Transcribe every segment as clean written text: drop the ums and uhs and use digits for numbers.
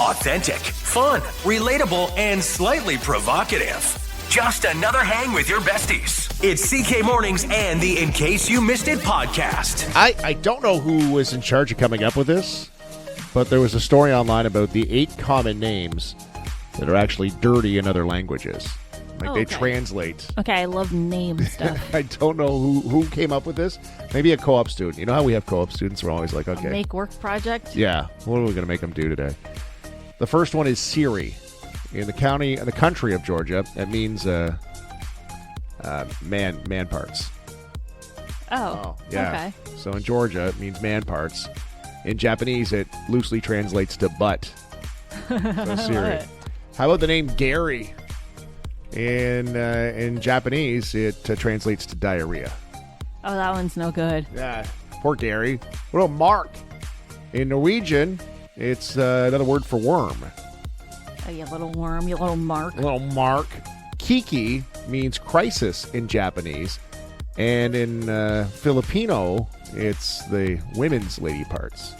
Authentic, fun, relatable, and slightly provocative. Just another hang with your besties. It's CK Mornings and the In Case You Missed It podcast. I don't know who was in charge of coming up with this, but there was a story online about the 8 common names that are actually dirty in other languages. They translate. Okay, I love name stuff. I don't know who came up with this. Maybe a co-op student. You know how we have co-op students? We're always like, okay. A make work project? Yeah. What are we going to make them do today? The first one is Siri. In the country of Georgia, it means man parts. Oh, yeah. Okay. So in Georgia, it means man parts. In Japanese, it loosely translates to butt. So Siri. How about the name Gary? In Japanese, it translates to diarrhea. Oh, that one's no good. Yeah, poor Gary. What about Mark? In Norwegian, it's another word for worm. Oh, you little worm, you little Mark. Little Mark. Kiki means crisis in Japanese. And in Filipino, it's the women's lady parts.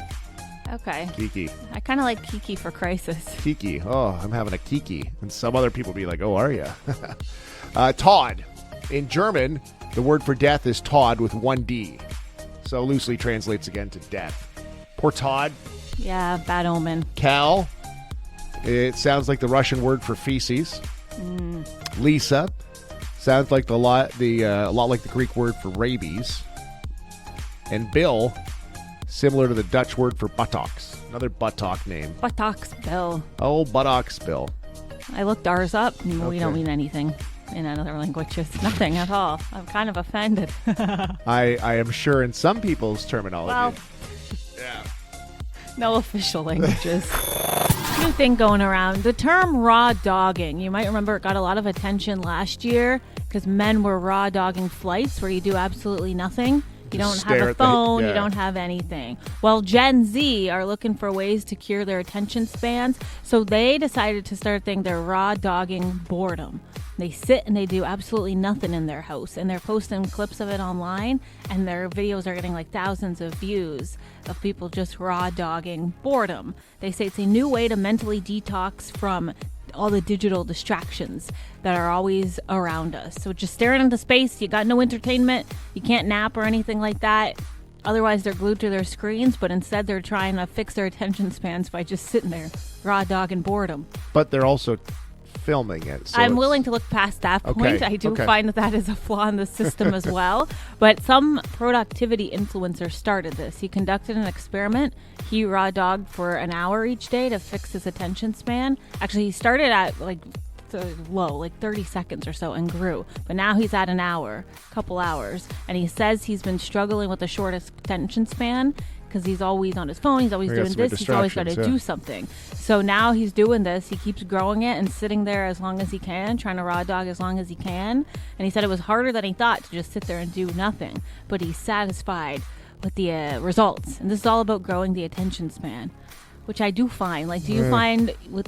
Okay. Kiki. I kind of like Kiki for crisis. Kiki. Oh, I'm having a Kiki. And some other people be like, oh, are you? Todd. In German, the word for death is Todd with one D. So loosely translates again to death. Poor Todd. Yeah, bad omen. Cal. It sounds like the Russian word for feces. Lisa. Sounds like a lot like the Greek word for rabies. And Bill. Similar to the Dutch word for buttocks. Another buttock name. Buttocks Bill. Oh, buttocks Bill. I looked ours up, and we don't mean anything in other languages. Nothing at all. I'm kind of offended. I am sure in some people's terminology. Well, yeah. No official languages. New thing going around. The term raw dogging. You might remember it got a lot of attention last year because men were raw dogging flights where you do absolutely nothing. You don't have a phone, you don't have anything. Well, Gen Z are looking for ways to cure their attention spans, so they decided to start a thing, they're raw dogging boredom. They sit and they do absolutely nothing in their house, and they're posting clips of it online, and their videos are getting like thousands of views of people just raw dogging boredom. They say it's a new way to mentally detox from all the digital distractions that are always around us. So just staring into space, you got no entertainment, you can't nap or anything like that. Otherwise, they're glued to their screens, but instead they're trying to fix their attention spans by just sitting there, raw dogging boredom. But they're also filming it. So I'm willing to look past that point. I do find that is a flaw in the system as well. But some productivity influencer started this. He conducted an experiment. He raw dogged for an hour each day to fix his attention span. Actually, he started at like 30 seconds or so and grew. But now he's at an hour, couple hours. And he says he's been struggling with the shortest attention span because he's always on his phone, he's always doing this, he's always got to do something. So now he's doing this, he keeps growing it and sitting there as long as he can, trying to raw dog as long as he can. And he said it was harder than he thought to just sit there and do nothing, but he's satisfied with the results. And this is all about growing the attention span, which I do find. Like, do you find with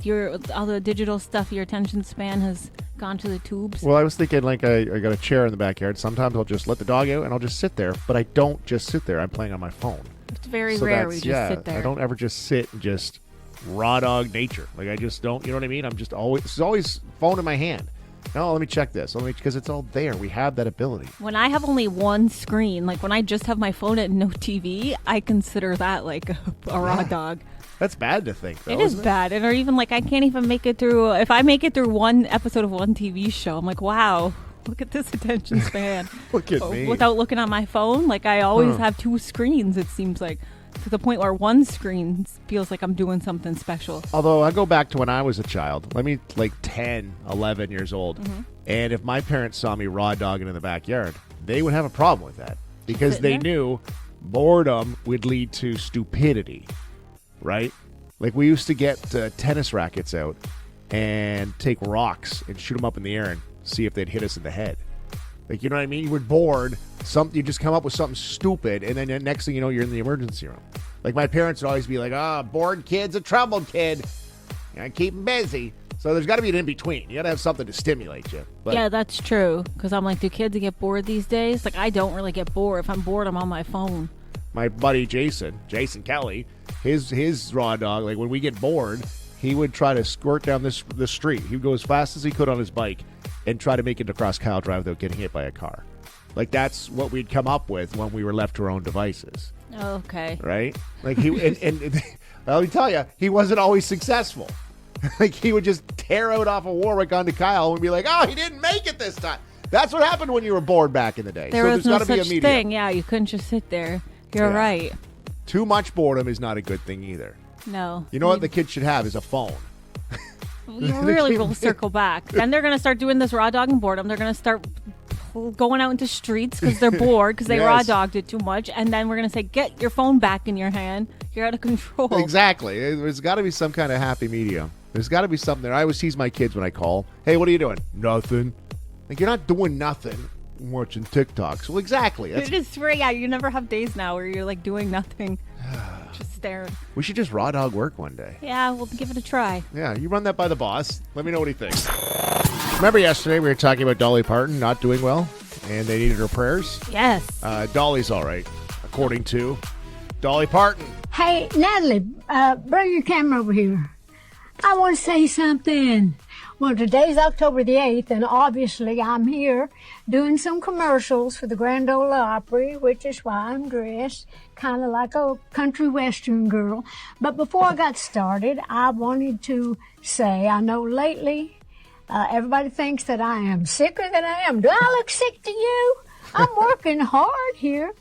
all the digital stuff, your attention span has gone to the tubes? Well, I was thinking, like, I got a chair in the backyard. Sometimes I'll just let the dog out and I'll just sit there, but I don't just sit there. I'm playing on my phone. It's very rare we just sit there. I don't ever just sit and just raw dog nature. Like, I just don't, you know what I mean? I'm just always phone in my hand. No, let me check this. Because it's all there. We have that ability. When I have only one screen, like when I just have my phone and no TV, I consider that like a raw dog. That's bad to think, though. It is bad. Or even like I can't even make it through. If I make it through one episode of one TV show, I'm like, wow, look at this attention span. Look at me. Without looking at my phone, like I always have 2 screens, it seems like. To the point where one screen feels like I'm doing something special. Although I go back to when I was a child, like 10, 11 years old, and if my parents saw me raw dogging in the backyard, they would have a problem with that because they knew boredom would lead to stupidity, right? Like we used to get tennis rackets out and take rocks and shoot them up in the air and see if they'd hit us in the head. Like, you know what I mean? You were bored. You just come up with something stupid, and then the next thing you know, you're in the emergency room. Like, my parents would always be like, bored kid's a troubled kid. You gotta keep him busy. So there's got to be an in-between. You got to have something to stimulate you. But yeah, that's true. Because I'm like, do kids get bored these days? Like, I don't really get bored. If I'm bored, I'm on my phone. My buddy Jason Kelly, his raw dog, like, when we get bored, he would try to squirt down the street. He would go as fast as he could on his bike and try to make it across Kyle Drive without getting hit by a car. Like, that's what we'd come up with when we were left to our own devices. Okay. Right? Like, he and let me tell you, he wasn't always successful. Like, he would just tear out off of Warwick onto Kyle and be like, oh, he didn't make it this time. That's what happened when you were bored back in the day. There was no gotta such be a thing. Yeah, you couldn't just sit there. You're right. Too much boredom is not a good thing either. No. You know what the kids should have is a phone. You really will circle back. Then they're going to start doing this raw dogging boredom. They're going to start going out into streets because they're bored because they raw dogged it too much. And then we're going to say, get your phone back in your hand. You're out of control. Exactly. There's got to be some kind of happy medium. There's got to be something there. I always tease my kids when I call. Hey, what are you doing? Nothing. Like, you're not doing nothing. I'm watching TikToks. Well, exactly. It is free. Yeah, you never have days now where you're like doing nothing. Just staring. We should just raw dog work one day. Yeah, we'll give it a try. Yeah, you run that by the boss. Let me know what he thinks. Remember yesterday we were talking about Dolly Parton not doing well, and they needed her prayers? Yes. Dolly's all right, according to Dolly Parton. Hey, Natalie, bring your camera over here. I want to say something. Well, today's October the 8th, and obviously I'm here doing some commercials for the Grand Ole Opry, which is why I'm dressed kind of like a country western girl. But before I got started, I wanted to say, I know lately everybody thinks that I am sicker than I am. Do I look sick to you? I'm working hard here.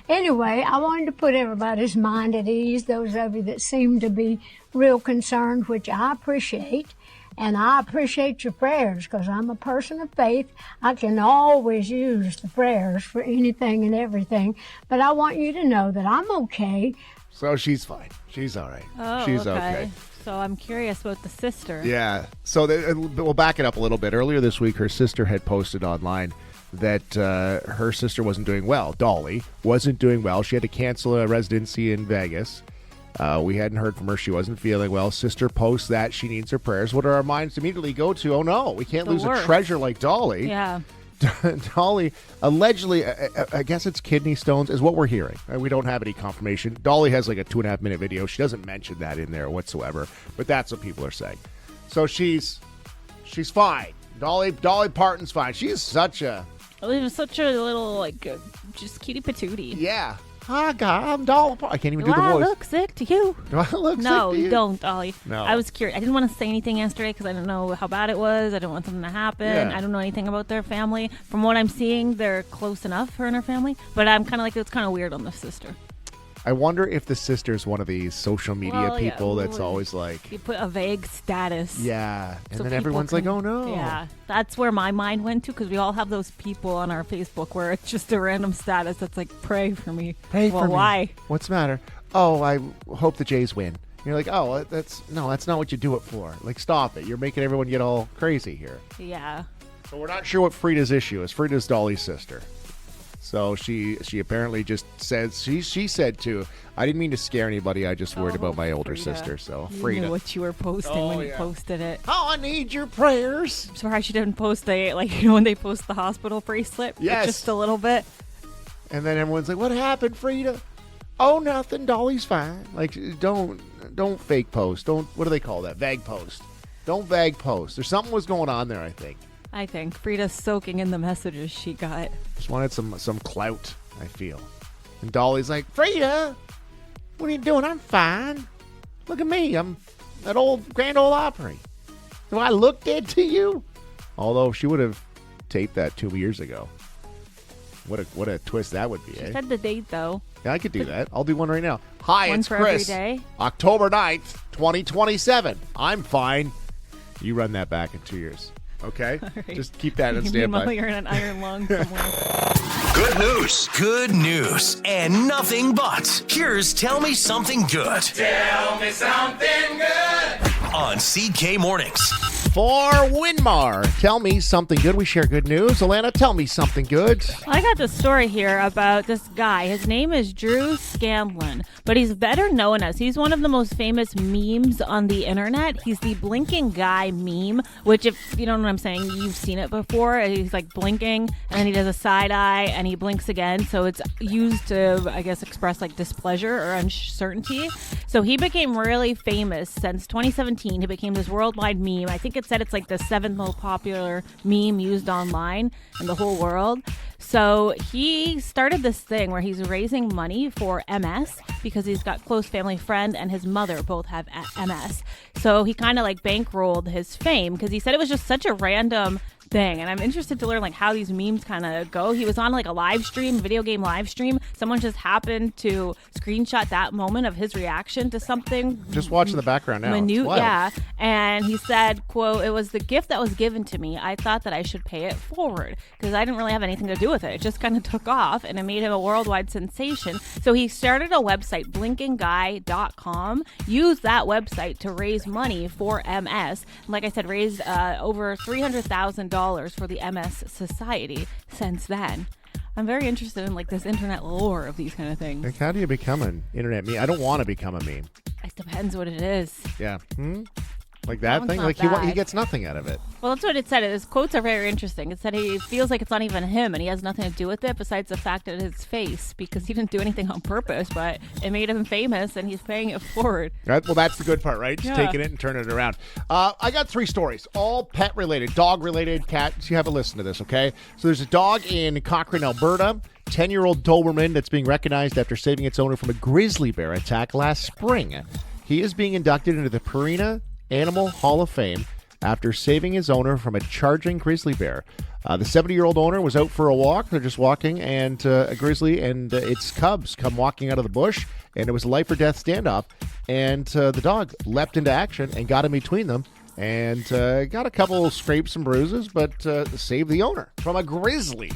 Anyway, I wanted to put everybody's mind at ease, those of you that seem to be real concerned, which I appreciate. And I appreciate your prayers because I'm a person of faith. I can always use the prayers for anything and everything. But I want you to know that I'm okay. So she's fine. She's all right. Oh, she's okay. So I'm curious about the sister. Yeah. So we'll back it up a little bit. Earlier this week, her sister had posted online that her sister wasn't doing well. Dolly wasn't doing well. She had to cancel a residency in Vegas. We hadn't heard from her. She wasn't feeling well. Sister posts that she needs her prayers. What do our minds immediately go to? Oh, no, we can't lose a treasure like Dolly. Yeah. Dolly, allegedly, I guess it's kidney stones is what we're hearing. We don't have any confirmation. Dolly has like a 2.5-minute video. She doesn't mention that in there whatsoever, but that's what people are saying. So she's fine. Dolly Parton's fine. She is such a little, like, just cutie patootie. Yeah. Hi, God, I'm Dolly Parton. I can't even do the voice. Do I look sick to you? Do I look sick to you? No, you don't, Dolly. No. I was curious. I didn't want to say anything yesterday because I didn't know how bad it was. I didn't want something to happen. Yeah. I don't know anything about their family. From what I'm seeing, they're close enough, her and her family. But I'm kind of like, it's kind of weird on the sister. I wonder if the sister's one of these social media people that's always like... You put a vague status. Yeah. And so then everyone's like, oh, no. Yeah. That's where my mind went to because we all have those people on our Facebook where it's just a random status that's like, pray for me. Pray for me. Why? What's the matter? Oh, I hope the Jays win. And you're like, oh, that's not what you do it for. Like, stop it. You're making everyone get all crazy here. Yeah. So we're not sure what Frida's issue is. Frida's Dolly's sister. So she apparently just says she said too. I didn't mean to scare anybody. I just worried about my older sister. So Frida, you knew what you were posting when you posted it. Oh, I need your prayers. I'm surprised she didn't post when they post the hospital bracelet. Yes, just a little bit. And then everyone's like, "What happened, Frida?" Oh, nothing. Dolly's fine. Like, don't fake post. Don't. What do they call that? Vague post. Don't vague post. There's something was going on there. I think Frida's soaking in the messages she got. Just wanted some clout, I feel. And Dolly's like, Frida, what are you doing? I'm fine. Look at me. I'm that old Grand Ole Opry. Do I look dead to you? Although she would have taped that 2 years ago. What a twist that would be, She said the date, though. Yeah, I could do that. I'll do one right now. Hi, one it's for Chris. Every day. October 9th, 2027. I'm fine. You run that back in 2 years. Okay? Right. Just keep that in standby. Meanwhile, you're in an iron lung somewhere. Good news. Good news. And nothing but. Here's Tell Me Something Good. Tell me something good. On CK Mornings. for Winmar. Tell me something good. We share good news. Allanah, tell me something good. I got this story here about this guy. His name is Drew Scanlon, but he's better known as, he's one of the most famous memes on the internet. He's the blinking guy meme, which, if you don't know what I'm saying, you've seen it before. He's like blinking, and then he does a side eye, and he blinks again. So it's used to, I guess, express like displeasure or uncertainty. So he became really famous since 2017. He became this worldwide meme. I think it said it's like the 7th most popular meme used online in the whole world. So he started this thing where he's raising money for MS because he's got close family friend and his mother both have MS. So he kind of like bankrolled his fame because he said it was just such a random thing, and I'm interested to learn like how these memes kind of go. He was on like a live stream, video game live stream. Someone just happened to screenshot that moment of his reaction to something. Just watching the background now. Minute, yeah. And he said, quote, "It was the gift that was given to me. I thought that I should pay it forward because I didn't really have anything to do with it. It just kind of took off, and it made him a worldwide sensation." So he started a website, blinkingguy.com, used that website to raise money for MS. And like I said, raised over $300,000 for the MS Society since then. I'm very interested in like this internet lore of these kind of things. Like, how do you become an internet meme? I don't want to become a meme. It depends what it is. Yeah. Like that thing? Like he gets nothing out of it. Well, that's what it said. His quotes are very interesting. It said he feels like it's not even him and he has nothing to do with it besides the fact that it's his face, because he didn't do anything on purpose, but it made him famous and he's paying it forward. Right? Well, that's the good part, right? Just taking it and turning it around. I got 3 stories, all pet related, dog related, cat. So you have a listen to this, okay? So there's a dog in Cochrane, Alberta, 10-year-old Doberman that's being recognized after saving its owner from a grizzly bear attack last spring. He is being inducted into the Purina Animal Hall of Fame after saving his owner from a charging grizzly bear. The 70-year-old owner was out for a walk. They're just walking, and a grizzly and its cubs come walking out of the bush, and it was a life-or-death standoff. And the dog leapt into action and got in between them and got a couple scrapes and bruises, but saved the owner from a grizzly.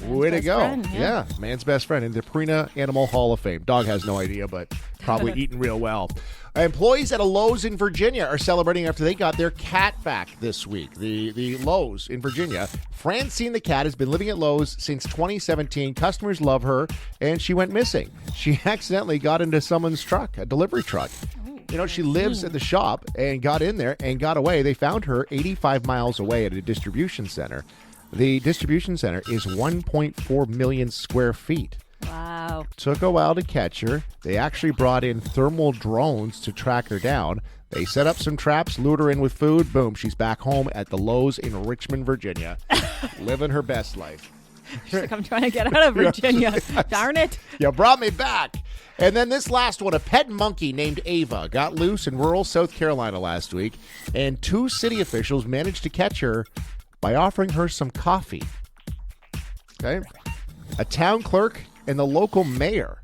Way to go. Friend, yeah. Man's best friend in the Purina Animal Hall of Fame. Dog has no idea, but probably eating real well. Employees at a Lowe's in Virginia are celebrating after they got their cat back this week. The Lowe's in Virginia. Francine the cat has been living at Lowe's since 2017. Customers love her, and she went missing. She accidentally got into someone's truck, a delivery truck. You know, she lives at the shop and got in there and got away. They found her 85 miles away at a distribution center. The distribution center is 1.4 million square feet. Wow. Took a while to catch her. They actually brought in thermal drones to track her down. They set up some traps, lured her in with food. Boom, she's back home at the Lowe's in Richmond, Virginia, living her best life. She's like, I'm trying to get out of Virginia. Yes. Darn it. You brought me back. And then this last one, a pet monkey named Ava got loose in rural South Carolina last week, and 2 city officials managed to catch her by offering her some coffee. Okay? A town clerk and the local mayor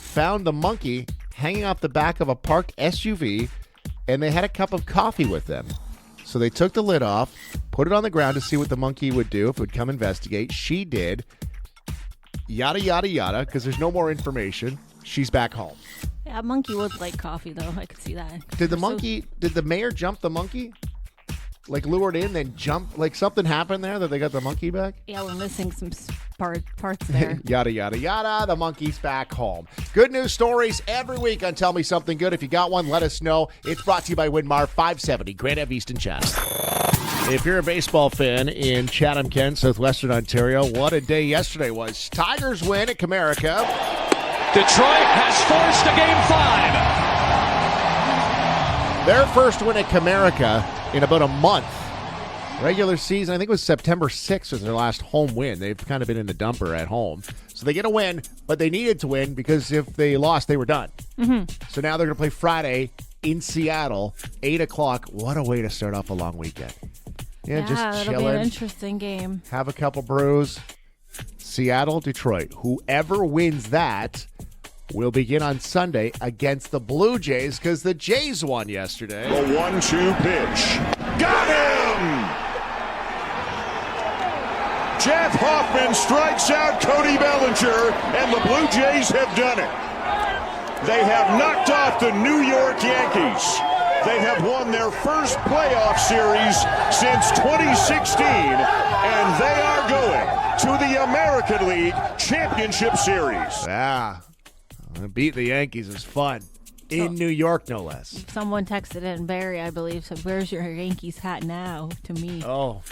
found the monkey hanging off the back of a parked SUV, and they had a cup of coffee with them. So they took the lid off, put it on the ground to see what the monkey would do, if it would come investigate. She did. Yada, yada, yada, because there's no more information. She's back home. Yeah, a monkey would like coffee, though. I could see that. Did the mayor jump the monkey? Like lured in, then jump? Like something happened there that they got the monkey back? Yeah, we're missing some parts there. Yada, yada, yada. The monkey's back home. Good news stories every week on Tell Me Something Good. If you got one, let us know. It's brought to you by Winmar 570, Grand Ave East and Chatham. If you're a baseball fan in Chatham-Kent, southwestern Ontario, what a day yesterday was. Tigers win at Comerica. Detroit has forced a Game 5. Their first win at Comerica in about a month. Regular season, I think it was September 6th was their last home win. They've kind of been in the dumper at home. So they get a win, but they needed to win because if they lost, they were done. Mm-hmm. So now they're going to play Friday in Seattle, 8 o'clock. What a way to start off a long weekend. Yeah, just that'll chilling. Be an interesting game. Have a couple brews. Seattle, Detroit. Whoever wins that will begin on Sunday against the Blue Jays because the Jays won yesterday. The 1-2 pitch. Got him! Jeff Hoffman strikes out Cody Bellinger, and the Blue Jays have done it. They have knocked off the New York Yankees. They have won their first playoff series since 2016, and they are going to the American League Championship Series. Yeah. Beating the Yankees is fun. In New York, no less. Someone texted in, Barry, I believe, said, "Where's your Yankees hat now?" to me. Oh,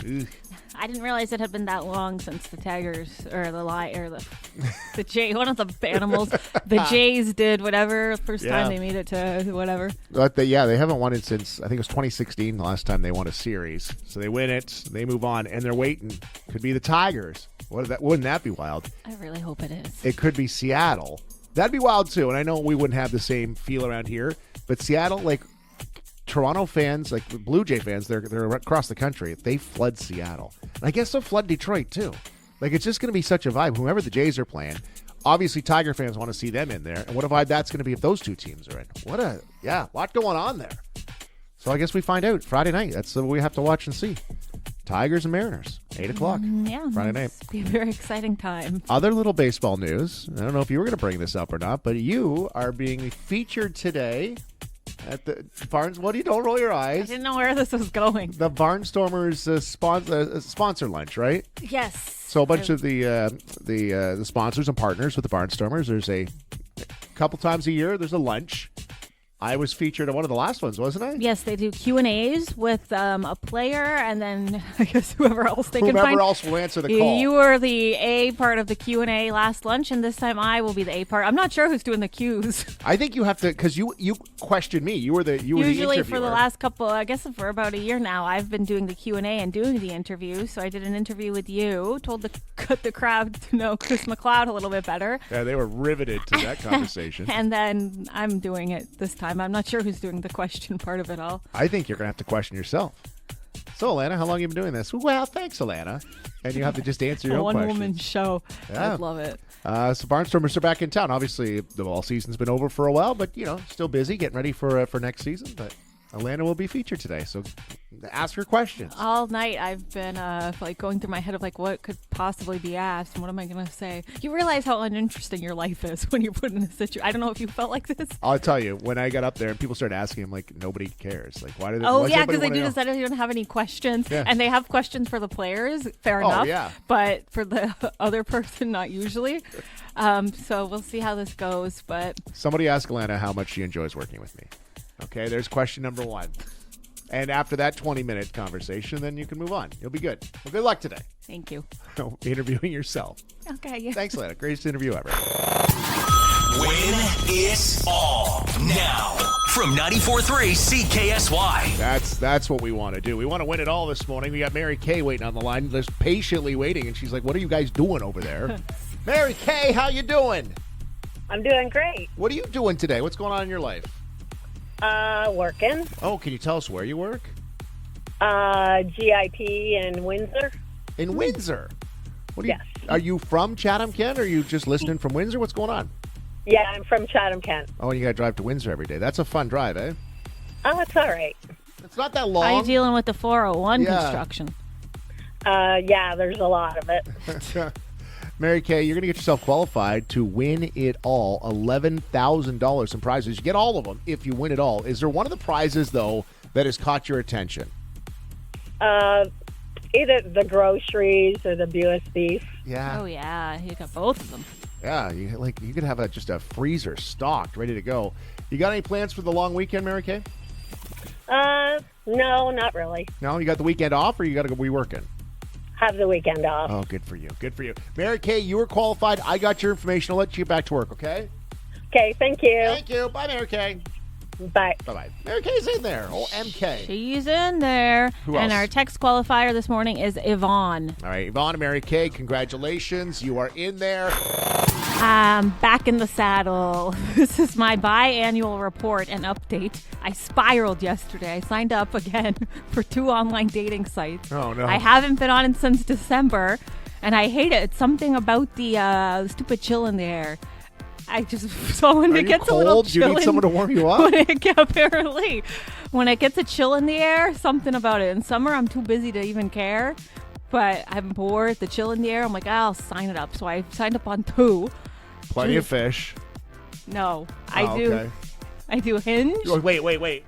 I didn't realize it had been that long since the Tigers or the Jay, one of the animals, the Jays did whatever first time they made it to whatever. But they haven't won it since I think it was 2016. The last time they won a series, so they win it, they move on, and they're waiting. Could be the Tigers. Wouldn't that be wild? I really hope it is. It could be Seattle. That'd be wild too. And I know we wouldn't have the same feel around here, but Seattle, like Toronto fans, like Blue Jay fans, they're across the country. They flood Seattle, and I guess they'll flood Detroit too. Like it's just going to be such a vibe. Whoever the Jays are playing, obviously Tiger fans want to see them in there. And what a vibe that's going to be if those two teams are in. Lot going on there. So I guess we find out Friday night. That's what we have to watch and see. Tigers and Mariners, 8 o'clock. Friday night. It'll be a very exciting time. Other little baseball news. I don't know if you were going to bring this up or not, but you are being featured today at the Barnes. What do you don't roll your eyes? I didn't know where this was going. The Barnstormers sponsor lunch, right? Yes. So a bunch of the sponsors and partners with the Barnstormers. There's a couple times a year. There's a lunch. I was featured on one of the last ones, wasn't I? Yes, they do Q&As with a player, and then I guess whoever else they can find. Whoever else will answer the call. You were the A part of the Q&A last lunch, and this time I will be the A part. I'm not sure who's doing the Qs. I think you have to, because you questioned me. You were the interviewer. Usually for the last couple, I guess for about a year now, I've been doing the Q&A and doing the interview. So I did an interview with you, told the crowd to know Chris McLeod a little bit better. Yeah, they were riveted to that conversation. And then I'm doing it this time. I'm not sure who's doing the question part of it all. I think you're going to have to question yourself. So, Allanah, how long have you been doing this? Well, thanks, Allanah. And you have to just answer your own questions. One-woman show. Yeah. I love it. So Barnstormers are back in town. Obviously, the ball season's been over for a while, but, still busy getting ready for next season. But Allanah will be featured today, so ask her questions. All night I've been going through my head of what could possibly be asked and what am I going to say. You realize how uninteresting your life is when you're put in a situation. I don't know if you felt like this. I'll tell you, when I got up there and people started asking, I'm like, nobody cares. Like, why do they? Oh yeah, because they do decide they don't have any questions, and they have questions for the players. Fair enough. Yeah. But for the other person, not usually. So we'll see how this goes. But somebody asked Allanah how much she enjoys working with me. Okay, there's question number one. And after that 20-minute conversation, then you can move on. You'll be good. Well, good luck today. Thank you. Interviewing yourself. Okay. Yeah. Thanks, Allanah. Greatest interview ever. Win it all now from 94.3 CKSY. That's what we want to do. We want to win it all this morning. We got Mary Kay waiting on the line, just patiently waiting, and she's like, "What are you guys doing over there?" Mary Kay, how you doing? I'm doing great. What are you doing today? What's going on in your life? Working. Oh, can you tell us where you work? GIP in Windsor. In Windsor? What do you, yes. Are you from Chatham-Kent, or are you just listening from Windsor? What's going on? Yeah, I'm from Chatham-Kent. Oh, and you got to drive to Windsor every day. That's a fun drive, eh? Oh, it's all right. It's not that long. Are you dealing with the 401 construction? Yeah, there's a lot of it. Mary Kay, you're going to get yourself qualified to win it all, $11,000 in prizes. You get all of them if you win it all. Is there one of the prizes, though, that has caught your attention? Either the groceries or the Buick beef. Yeah. Oh, yeah. You got both of them. Yeah, you could have just a freezer stocked, ready to go. You got any plans for the long weekend, Mary Kay? No, not really. No? You got the weekend off, or you got to go be working? Have the weekend off. Oh, good for you. Good for you. Mary Kay, you were qualified. I got your information. I'll let you get back to work, okay? Okay, thank you. Thank you. Bye, Mary Kay. Bye. Bye-bye. Mary Kay's in there. Oh, MK. She's in there. Who else? And our text qualifier this morning is Yvonne. All right, Yvonne and Mary Kay, congratulations. You are in there. Back in the saddle. This is my biannual report and update. I spiraled yesterday. I signed up again for 2 online dating sites. Oh, no. I haven't been on it since December, and I hate it. It's something about the stupid chill in the air. I just so when it gets cold? A little chill, Do you need someone to warm you up? Apparently, when it gets a chill in the air, something about it. In summer, I'm too busy to even care, but I'm bored. The chill in the air, I'm like, I'll sign it up. So I signed up on 2. Plenty of fish. No, Okay. I do Hinge. Oh, wait.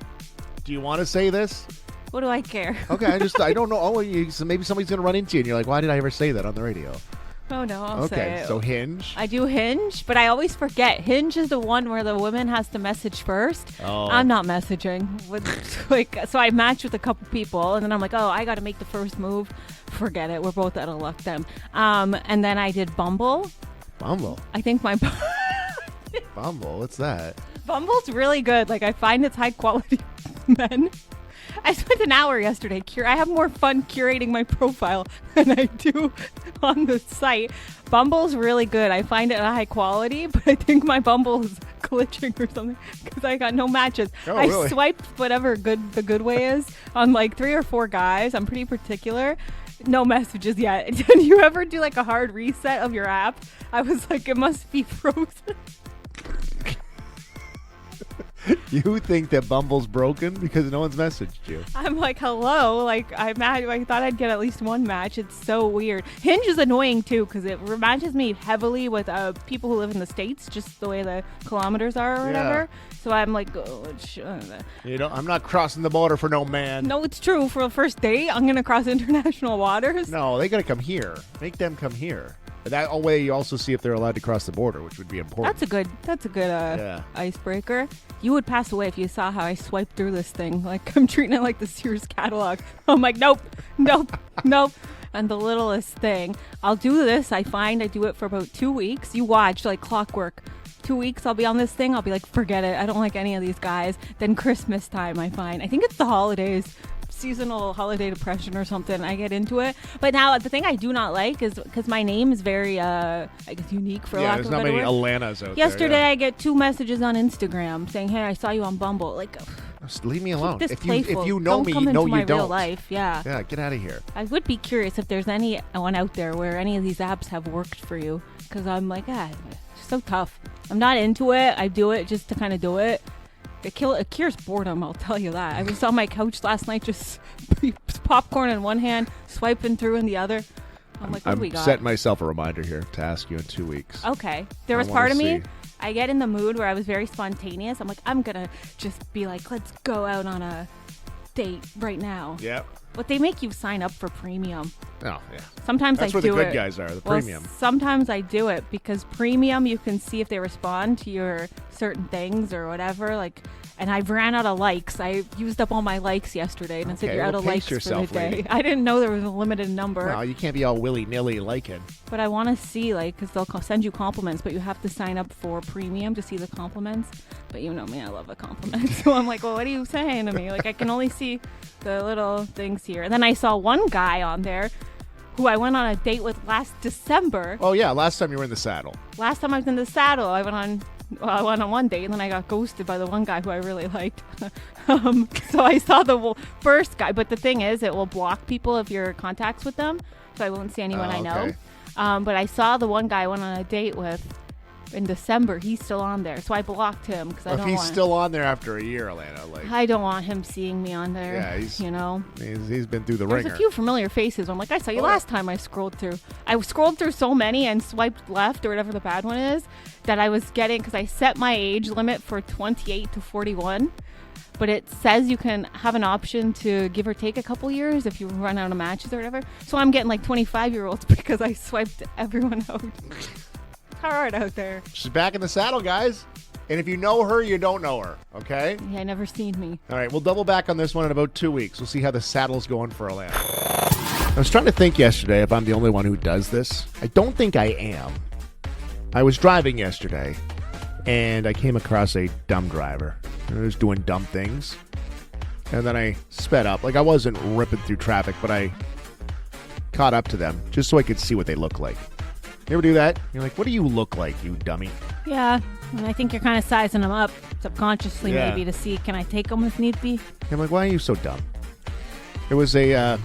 Do you want to say this? What do I care? Okay, I don't know. Oh, so maybe somebody's going to run into you, and you're like, why did I ever say that on the radio? Oh, no, I'll say it. So Hinge. I do Hinge, but I always forget. Hinge is the one where the woman has to message first. Oh. I'm not messaging. So I match with a couple people, and then I'm like, oh, I got to make the first move. Forget it. We're both out of luck then. And then I did Bumble. Bumble? I think my... Bumble? What's that? Bumble's really good. Like, I find it's high-quality men. I spent an hour yesterday. I have more fun curating my profile than I do on the site. Bumble's really good. I find it high quality, but I think my Bumble is glitching or something because I got no matches. Really? I swiped whatever the good way is on like 3 or 4 guys. I'm pretty particular. No messages yet. Did you ever do like a hard reset of your app? I was like, it must be frozen. You think that Bumble's broken because no one's messaged you? I'm like, hello. Like, I thought I'd get at least one match. It's so weird. Hinge is annoying, too, because it matches me heavily with people who live in the States, just the way the kilometers are or whatever. So I'm like, I'm not crossing the border for no man. No, it's true. For a first date, I'm going to cross international waters. No, they got to come here. Make them come here. That way you also see if they're allowed to cross the border, which would be important. That's a good icebreaker. You would pass away if you saw how I swiped through this thing. Like, I'm treating it like the Sears catalog. I'm like, nope. And the littlest thing. I'll do this. I do it for about 2 weeks. You watch, like clockwork. 2 weeks, I'll be on this thing. I'll be like, forget it. I don't like any of these guys. Then Christmas time, I think it's the holidays. Seasonal holiday depression or something. I get into it. But now the thing I do not like is because my name is very I guess unique for lack of a better word. There's not many Allannahs out Yesterday there. I get 2 messages on Instagram saying, hey, I saw you on Bumble. Like, just leave me alone. If you know me, you know you don't. Real life. Yeah, get out of here. I would be curious if there's anyone out there where any of these apps have worked for you, because I'm like, it's so tough. I'm not into it. I do it just to kind of do it. It cures boredom, I'll tell you that. I was on my couch last night, just popcorn in one hand, swiping through in the other. I'm like, what do we got? I'm setting myself a reminder here to ask you in 2 weeks. Okay. There was part of me, I get in the mood where I was very spontaneous. I'm like, I'm going to just be like, let's go out on a date right now. Yep. But they make you sign up for premium. Oh, yeah. Sometimes That's I do it. That's where the good guys are, the premium. Sometimes I do it because premium, you can see if they respond to your certain things or whatever. Like, and I ran out of likes. I used up all my likes yesterday, and it said you're out of likes for the day. Lady. I didn't know there was a limited number. Well, you can't be all willy-nilly liking. But I want to see, like, because they'll send you compliments, but you have to sign up for premium to see the compliments. But you know me, I love a compliment. So I'm like, well, what are you saying to me? Like, I can only see the little things here. And then I saw one guy on there who I went on a date with last December. Oh, yeah. Last time you were in the saddle. Last time I was in the saddle, I went on one date, and then I got ghosted by the one guy who I really liked. So I saw the first guy. But the thing is, it will block people if you're in contacts with them. So I won't see anyone I know. But I saw the one guy I went on a date with in December. He's still on there. So I blocked him because I don't want... If he's still on there after a year, Allanah, like... I don't want him seeing me on there. Yeah, he's been through the ringer. There's a few familiar faces. I'm like, I saw you last time I scrolled through. I scrolled through so many and swiped left or whatever the bad one is that I was getting... Because I set my age limit for 28 to 41. But it says you can have an option to give or take a couple years if you run out of matches or whatever. So I'm getting like 25-year-olds because I swiped everyone out. Hard out there. She's back in the saddle, guys. And if you know her, you don't know her, okay? Yeah, never seen me. All right, we'll double back on this one in about 2 weeks. We'll see how the saddle's going for Allanah. I was trying to think yesterday if I'm the only one who does this. I don't think I am. I was driving yesterday, and I came across a dumb driver. He was doing dumb things. And then I sped up. Like, I wasn't ripping through traffic, but I caught up to them just so I could see what they look like. You ever do that? You're like, what do you look like, you dummy? Yeah, and I think you're kind of sizing them up subconsciously maybe to see, can I take them if need be? I'm like, why are you so dumb? It was a, I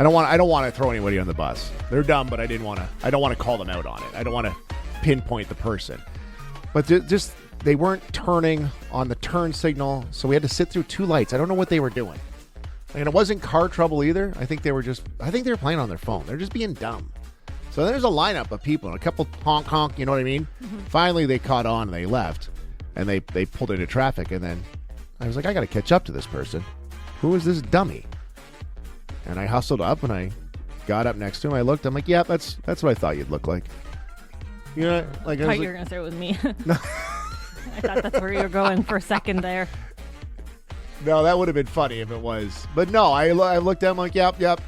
don't want to throw anybody on the bus. They're dumb, but I don't want to call them out on it. I don't want to pinpoint the person. But just, they weren't turning on the turn signal, so we had to sit through 2 lights. I don't know what they were doing. And it wasn't car trouble either. I think they were playing on their phone. They're just being dumb. So there's a lineup of people and a couple honk, you know what I mean? Mm-hmm. Finally, they caught on and they left. And they pulled into traffic. And then I was like, I got to catch up to this person. Who is this dummy? And I hustled up and I got up next to him. I looked. I'm like, yeah, that's what I thought you'd look like. You know, like I thought you were going to start with me. No. I thought that's where you were going for a second there. No, that would have been funny if it was. But no, I looked at him like, yep.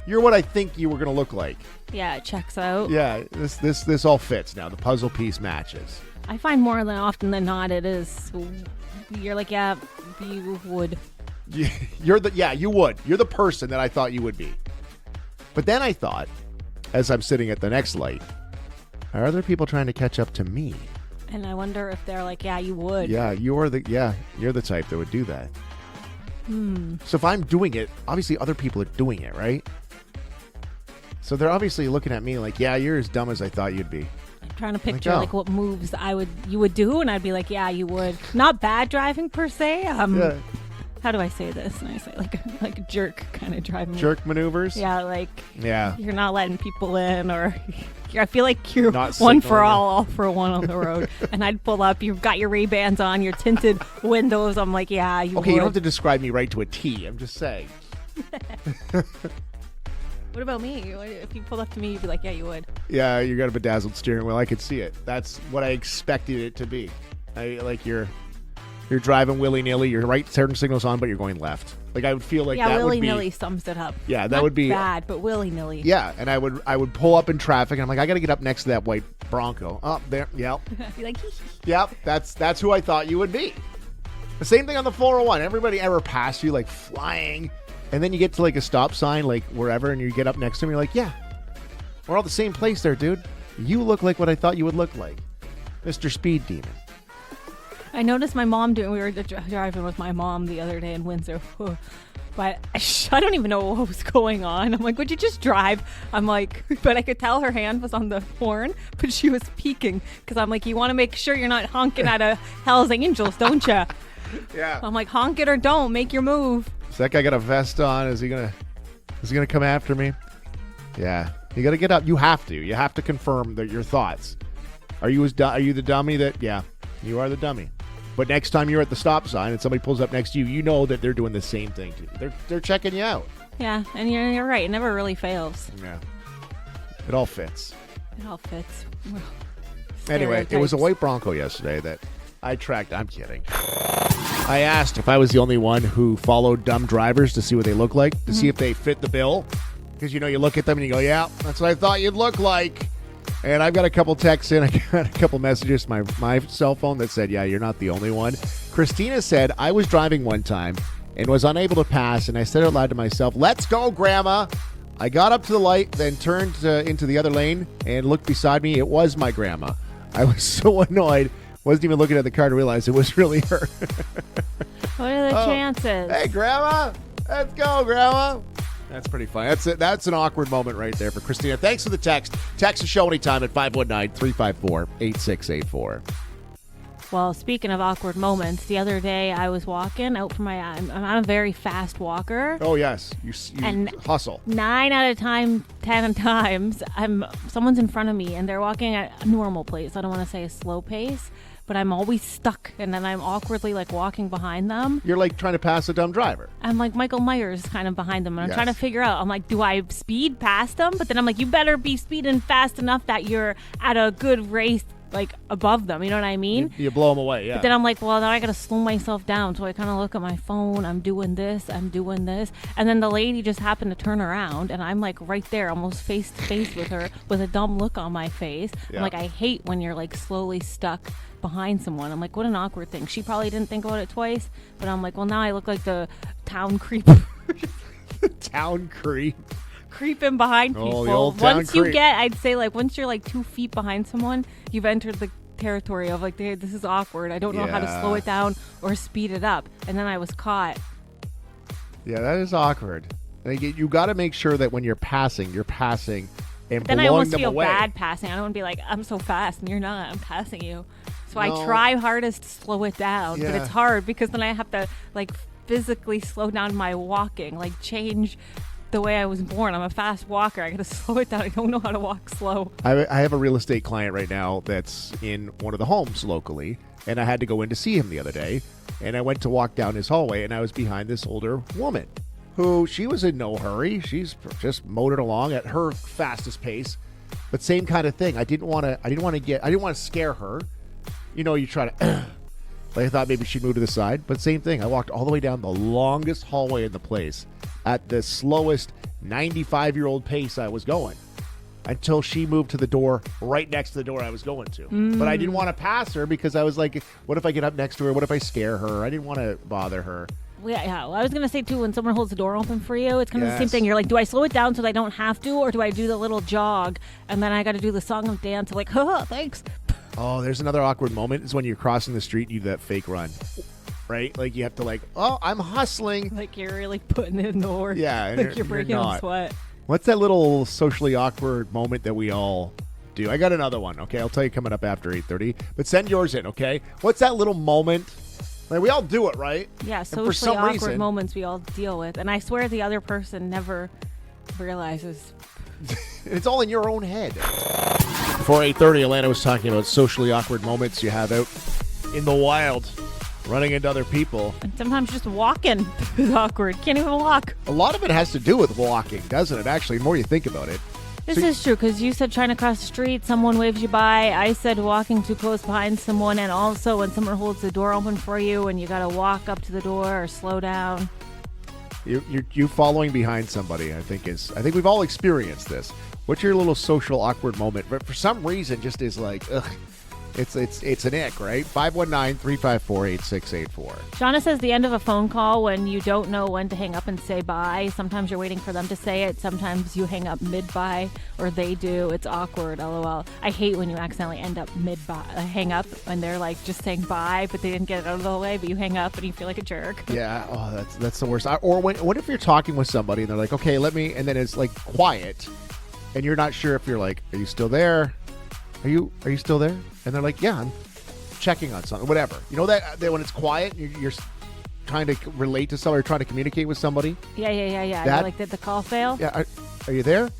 You're what I think you were going to look like. Yeah, it checks out. Yeah, this all fits now. The puzzle piece matches. I find more than often than not it is. You're like, yeah, you would. You would. You're the person that I thought you would be. But then I thought, as I'm sitting at the next light, are other people trying to catch up to me? And I wonder if they're like, yeah, you would. Yeah, you're the type that would do that. So if I'm doing it, obviously other people are doing it, right? So they're obviously looking at me like, yeah, you're as dumb as I thought you'd be. I'm trying to picture like what moves you would do, and I'd be like, yeah, you would. Not bad driving per se. Yeah. How do I say this? And I say like a jerk kind of driving. Jerk maneuvers? Yeah, like yeah. You're not letting people in, or I feel like you're not one for all for one on the road. And I'd pull up, you've got your Ray-Bans on, your tinted windows. I'm like, yeah, you would. You don't have to describe me right to a T. I'm just saying. What about me? If you pulled up to me, you'd be like, yeah, you would. Yeah, you got a bedazzled steering wheel. I could see it. That's what I expected it to be. You're driving willy-nilly. Your right turn signal's on, but you're going left. Like, I would feel like that would be... Yeah, willy-nilly sums it up. Yeah, that would be... bad, but willy-nilly. Yeah, and I would pull up in traffic, and I'm like, I got to get up next to that white Bronco. Oh, there, yep. Be like, yep, that's who I thought you would be. The same thing on the 401. Everybody ever passed you, like, flying... And then you get to like a stop sign, like wherever, and you get up next to him. You're like, yeah, we're all the same place there, dude. You look like what I thought you would look like, Mr. Speed Demon. I noticed my mom doing. We were driving with my mom the other day in Windsor, but I don't even know what was going on. I'm like, would you just drive? I'm like, but I could tell her hand was on the horn, but she was peeking because I'm like, you want to make sure you're not honking at a Hell's Angels, don't you? Yeah. I'm like, honk it or don't, make your move. So that guy got a vest on. Is he gonna come after me? Yeah. You got to get up. You have to confirm that your thoughts. Are you the dummy that? Yeah, you are the dummy. But next time you're at the stop sign and somebody pulls up next to you, you know that they're doing the same thing to you. They're checking you out. Yeah, and you're right. It never really fails. Yeah. It all fits. Anyway, it was a white Bronco yesterday that I tracked. I'm kidding. I asked if I was the only one who followed dumb drivers to see what they look like, to see if they fit the bill. Because, you look at them and you go, yeah, that's what I thought you'd look like. And I've got a couple texts in. I got a couple messages to my cell phone that said, yeah, you're not the only one. Christina said, I was driving one time and was unable to pass. And I said out loud to myself, let's go, Grandma. I got up to the light, then turned into the other lane and looked beside me. It was my grandma. I was so annoyed. Wasn't even looking at the car to realize it was really her. What are the chances? Hey, Grandma. Let's go, Grandma. That's pretty funny. That's an awkward moment right there for Christina. Thanks for the text. Text the show anytime at 519-354-8684. Well, speaking of awkward moments, the other day I was walking out for I'm a very fast walker. Oh, yes. You and hustle. 9 out of 10 times, someone's in front of me, and they're walking at a normal pace. I don't want to say a slow pace, but I'm always stuck, and then I'm awkwardly, walking behind them. You're, trying to pass a dumb driver. I'm like Michael Myers kind of behind them, and I'm trying to figure out, I'm like, do I speed past them? But then I'm like, you better be speeding fast enough that you're at a good race above them, you know what I mean? You blow them away, yeah. But then I'm like, well, now I gotta slow myself down. So I kind of look at my phone. I'm doing this. And then the lady just happened to turn around, and I'm right there, almost face to face with her, with a dumb look on my face. Yeah. I'm like, I hate when you're slowly stuck behind someone. I'm like, what an awkward thing. She probably didn't think about it twice, but I'm like, well, now I look like the town creep. Town creep. Creeping behind people. The old town once creep. You get, I'd say, once you're 2 feet behind someone, you've entered the territory of hey, this is awkward. I don't know how to slow it down or speed it up. And then I was caught. Yeah, that is awkward. You got to make sure that when you're passing and then I almost feel away. bad passing. I don't want to be I'm so fast and you're not. I'm passing you. So I try hardest to slow it down, but it's hard because then I have to physically slow down my walking, change the way I was born. I'm a fast walker. I got to slow it down. I don't know how to walk slow. I have a real estate client right now that's in one of the homes locally, and I had to go in to see him the other day. And I went to walk down his hallway, and I was behind this older woman who she was in no hurry. She's just motored along at her fastest pace. But same kind of thing. I didn't want to scare her. You know, you try to I thought maybe she'd move to the side, but same thing. I walked all the way down the longest hallway in the place at the slowest 95-year-old pace I was going until she moved to the door right next to the door I was going to. But I didn't want to pass her because I was like, what if I get up next to her? What if I scare her? I didn't want to bother her. Yeah, well, I was going to say, too, when someone holds the door open for you, it's kind of the same thing. You're like, do I slow it down so that I don't have to, or do I do the little jog, and then I got to do the song and dance, like, thanks. Oh, there's another awkward moment is when you're crossing the street and you do that fake run, right? Like, you have to I'm hustling. Like, you're really putting it in the work. Yeah. Like, you're breaking a sweat. What's that little socially awkward moment that we all do? I got another one, okay? I'll tell you coming up after 8:30, but send yours in, okay? What's that little moment? Like, we all do it, right? Yeah, socially awkward moments we all deal with. And I swear the other person never realizes. It's all in your own head. Before 8:30, Allanah was talking about socially awkward moments you have out in the wild, running into other people. And sometimes just walking is awkward. Can't even walk. A lot of it has to do with walking, doesn't it? Actually, the more you think about it. This is true, because you said trying to cross the street, someone waves you by. I said walking too close behind someone, and also when someone holds the door open for you and you got to walk up to the door or slow down. You following behind somebody, I think we've all experienced this. What's your little social awkward moment? But for some reason, just is like, ugh. It's an ick, right? 519-354-8684. Shauna says the end of a phone call when you don't know when to hang up and say bye. Sometimes you're waiting for them to say it. Sometimes you hang up mid-bye, or they do. It's awkward, LOL. I hate when you accidentally end up mid-bye, hang up, and they're like just saying bye, but they didn't get it out of the way, but you hang up and you feel like a jerk. Yeah, that's the worst. Or what if you're talking with somebody and they're like, okay, and then it's like quiet, and you're not sure if you're like, are you still there? Are you still there? And they're like, yeah, I'm checking on something, whatever. You know that when it's quiet, you're trying to relate to somebody, or trying to communicate with somebody? Yeah. You're like, did the call fail? Yeah. Are you there?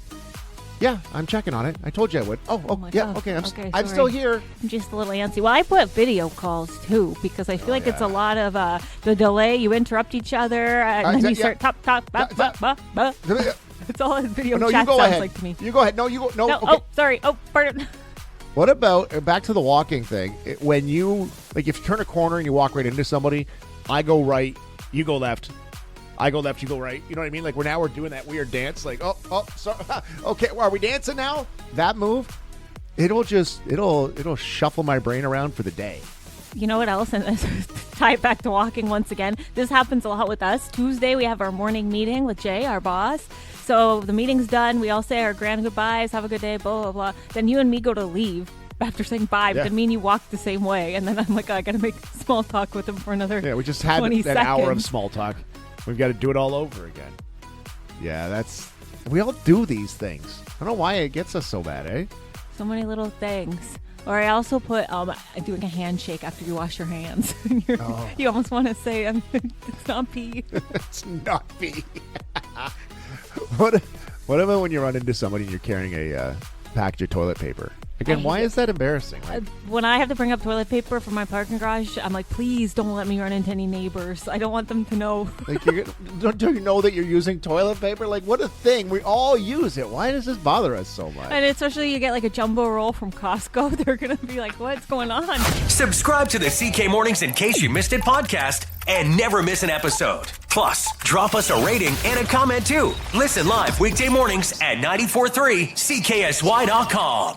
Yeah, I'm checking on it. I told you I would. Oh yeah, okay. I'm still here. I'm just a little antsy. Well, I put video calls, too, because I feel like it's a lot of the delay. You interrupt each other, and then you start talk. It's all video chat sounds like to me. You go ahead. No, you go. No. Okay. Oh, sorry. Oh, pardon. What about, back to the walking thing, when you, like, if you turn a corner and you walk right into somebody, I go right, you go left. I go left, you go right. You know what I mean? Like, we're doing that weird dance. Like, sorry. Okay, well, are we dancing now? That move, it'll shuffle my brain around for the day. You know what else? And tie it back to walking once again. This happens a lot with us. Tuesday, we have our morning meeting with Jay, our boss. So the meeting's done. We all say our grand goodbyes. Have a good day, blah, blah, blah. Then you and me go to leave after saying bye. But then me and you walk the same way. And then I'm like, I got to make small talk with him for another 20 we just had that hour of small talk. We've got to do it all over again. Yeah, we all do these things. I don't know why it gets us so bad, eh? So many little things. Or I also put doing a handshake after you wash your hands. You almost want to say, it's not pee. It's not pee. What about when you run into somebody and you're carrying a package of toilet paper? Again, why is that embarrassing? When I have to bring up toilet paper for my parking garage, I'm like, please don't let me run into any neighbors. I don't want them to know. Like, don't you know that you're using toilet paper? Like, what a thing. We all use it. Why does this bother us so much? And especially you get like a jumbo roll from Costco. They're going to be like, what's going on? Subscribe to the CK Mornings In Case You Missed It podcast and never miss an episode. Plus, drop us a rating and a comment too. Listen live weekday mornings at 94.3 CKSY.com.